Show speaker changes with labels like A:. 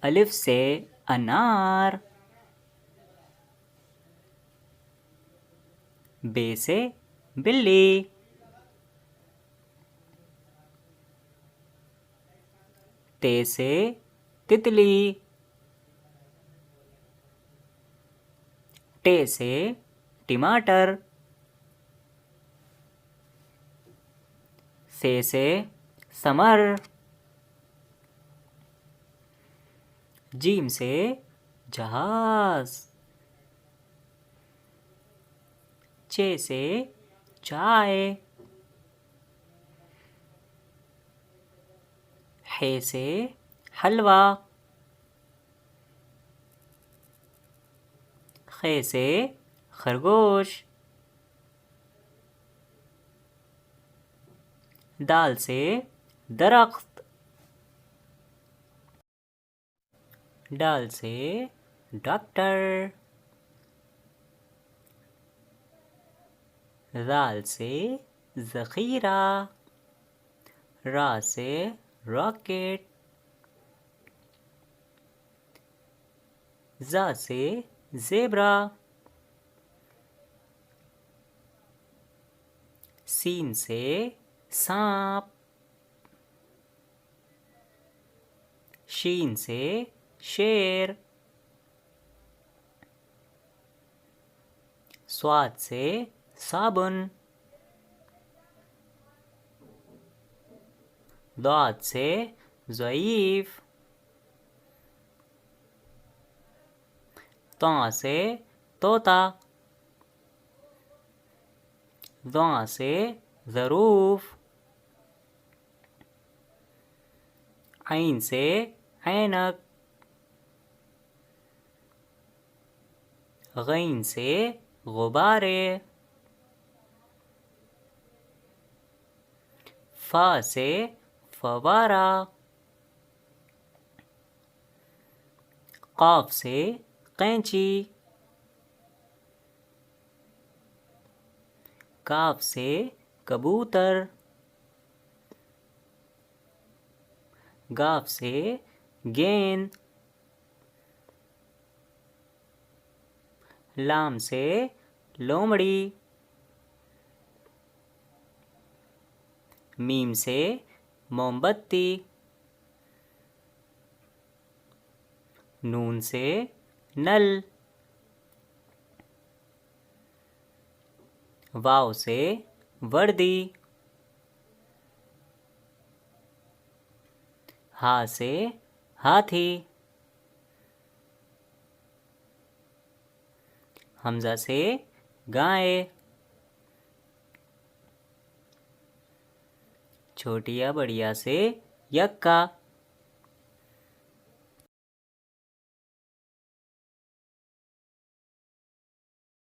A: अलिफ से अनार। बे से बिल्ली। ते से तितली। टे से टमाटर। से समर। जीम से जहाज। चे से चाय। हे से हलवा। खे से खरगोश। दाल से दरख्त। डाल से डॉक्टर। राल से ज़ख़ीरा। रा से रॉकेट। ज़ा से ज़ेब्रा। सीन से सांप। शीन से शेर। स्वाद से साबुन। दाद से ज़ईफ़। ता से तोता। ज़ा से ज़रूफ़। ऐन से ऐनक। गैन से गुब्बारे। फ़ा से फवारा। क़ाफ़ से कैंची। काफ से कबूतर। गाफ से गेंद। लाम से लोमड़ी। मीम से मोमबत्ती। नून से नल। वाव से वर्दी। हा से हाथी। हमजा से गाय। छोटिया बढ़िया से यक्का।